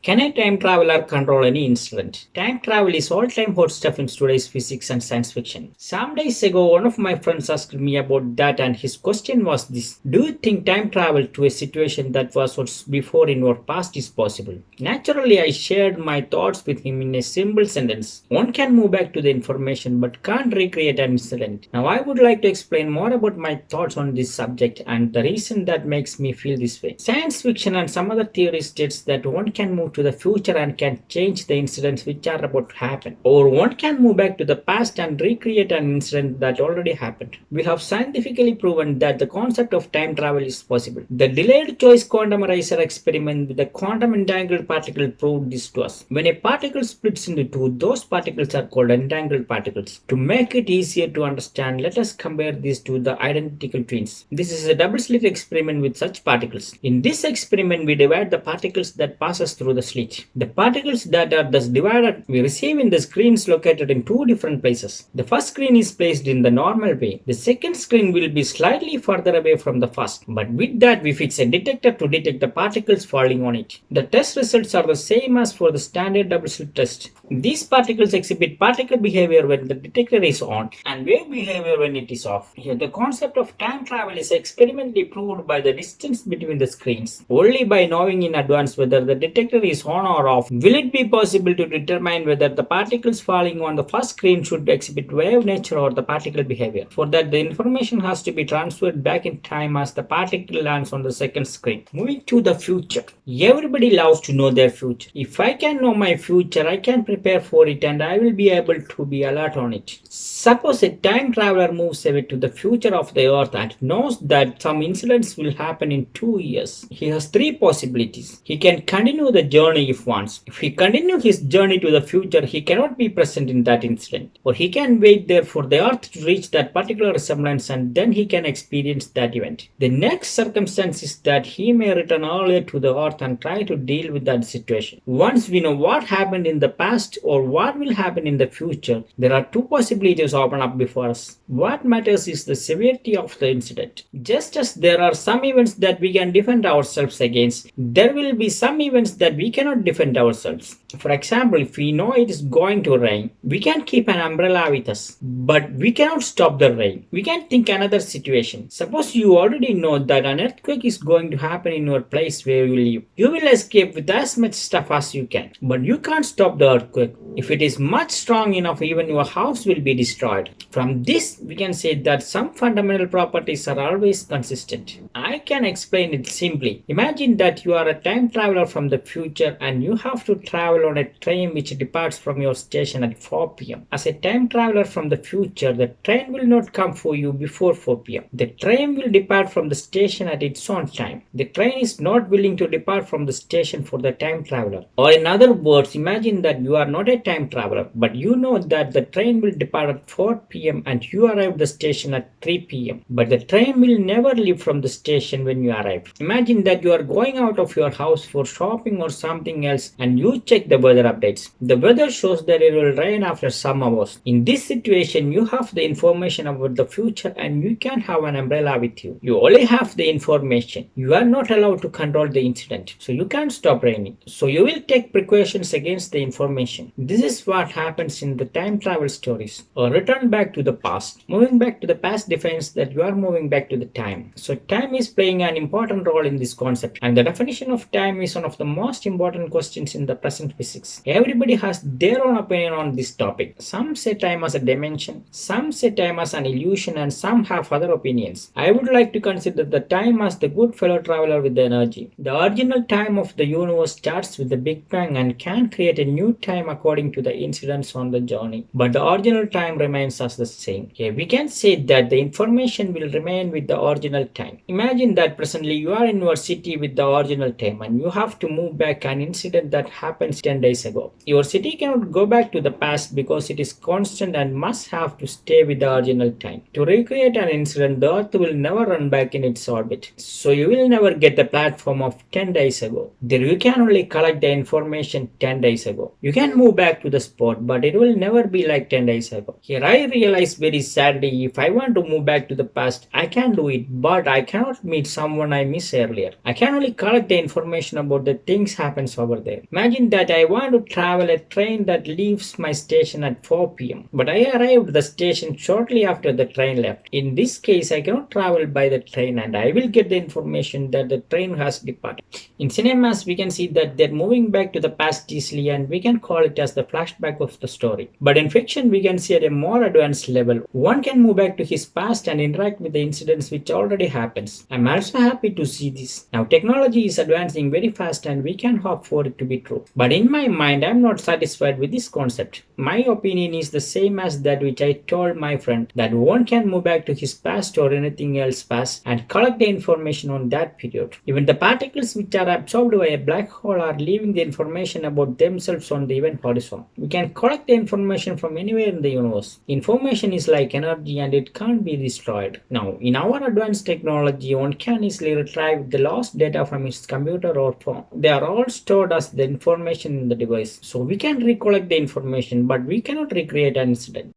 Can a time traveler control any incident? Time travel is all-time hot stuff in today's physics and science fiction. Some days ago, one of my friends asked me about that, and his question was this: do you think time travel to a situation that was before in your past is possible? Naturally, I shared my thoughts with him in a simple sentence. One can move back to the information but can't recreate an incident. Now, I would like to explain more about my thoughts on this subject and the reason that makes me feel this way. Science fiction and some other theories states that one can move to the future and can change the incidents which are about to happen, or one can move back to the past and recreate an incident that already happened. We have scientifically proven that the concept of time travel is possible. The delayed choice quantum eraser experiment with the quantum entangled particle proved this to us. When a particle splits into two, those particles are called entangled particles. To make it easier to understand, let us compare these to the identical twins. This is a double-slit experiment with such particles. In this experiment, we divide the particles that passes through the slit. The particles that are thus divided we receive in the screens located in two different places. The first screen is placed in the normal way. The second screen will be slightly further away from the first, but with that we fix a detector to detect the particles falling on it. The test results are the same as for the standard double-slit test. These particles exhibit particle behavior when the detector is on and wave behavior when it is off. Here the concept of time travel is experimentally proved by the distance between the screens. Only by knowing in advance whether the detector is on or off will it be possible to determine whether the particles falling on the first screen should exhibit wave nature or the particle behavior. For that, the information has to be transferred back in time as the particle lands on the second screen. Moving to the future. Everybody loves to know their future. If I can know my future, I can prepare for it and I will be able to be alert on it. Suppose a time traveler moves away to the future of the earth and knows that some incidents will happen in 2 years. He has three possibilities. He can continue the journey if wants. If he continues his journey to the future, he cannot be present in that incident. Or he can wait there for the earth to reach that particular resemblance and then he can experience that event. The next circumstance is that he may return earlier to the earth and try to deal with that situation. Once we know what happened in the past or what will happen in the future, there are two possibilities open up before us. What matters is the severity of the incident. Just as there are some events that we can defend ourselves against, there will be some events that we cannot defend ourselves. For example, if we know it is going to rain, we can keep an umbrella with us, but we cannot stop the rain. We can think another situation. Suppose you already know that an earthquake is going to happen in your place where you live. You will escape with as much stuff as you can, but you can't stop the earthquake. If it is much strong enough, even your house will be destroyed. From this, we can say that some fundamental properties are always consistent. I can explain it simply. Imagine that you are a time traveler from the future and you have to travel on a train which departs from your station at 4 p.m. As a time traveler from the future, the train will not come for you before 4 p.m. The train will depart from the station at its own time. The train is not willing to depart from the station for the time traveler. Or in other words, imagine that you are not a time traveler, but you know that the train will depart at 4 p.m. and you arrive at the station at 3 p.m. But the train will never leave from the station when you arrive. Imagine that you are going out of your house for shopping or something else and you check the weather updates. The weather shows that it will rain after some hours. In this situation, you have the information about the future and you can have an umbrella with you. You only have the information. You are not allowed to control the incident. So you can't stop raining. So you will take precautions against the information. This is what happens in the time travel stories. Or return back to the past. Moving back to the past defines that you are moving back to the time. So time is playing an important role in this concept, and the definition of time is one of the most important questions in the present physics. Everybody has their own opinion on this topic. Some say time as a dimension, some say time as an illusion, and some have other opinions. I would like to consider the time as the good fellow traveler with the energy. The original time of the universe starts with the Big Bang and can create a new time according to the incidents on the journey, but the original time remains as the same. Here we can say that the information will remain with the original time. Imagine that presently you are in your city with the original time and you have to move back an incident that happens 10 days ago. Your city cannot go back to the past because it is constant and must have to stay with the original time. To recreate an incident, the earth will never run back in its orbit. So you will never get the platform of 10 days ago. There you can only collect the information 10 days ago. You can move back to the spot, but it will never be like 10 days ago. Here I realize very sadly, if I want to move back to the past, I can do it, but I cannot meet someone I miss earlier. I can only collect the information about the things happening happens over there. Imagine that I want to travel a train that leaves my station at 4 p.m. but I arrived at the station shortly after the train left. In this case, I cannot travel by the train and I will get the information that the train has departed. In cinemas, we can see that they're moving back to the past easily and we can call it as the flashback of the story. But in fiction, we can see at a more advanced level, one can move back to his past and interact with the incidents which already happens. I'm also happy to see this. Now technology is advancing very fast and we can hope for it to be true. But in my mind, I'm not satisfied with this concept. My opinion is the same as that which I told my friend, that one can move back to his past or anything else past and collect the information on that period. Even the particles which are absorbed by a black hole are leaving the information about themselves on the event horizon. We can collect the information from anywhere in the universe. Information is like energy and it can't be destroyed. Now, in our advanced technology, one can easily retrieve the lost data from his computer or phone. They are all stored as the information in the device. So we can recollect the information, but we cannot recreate an incident.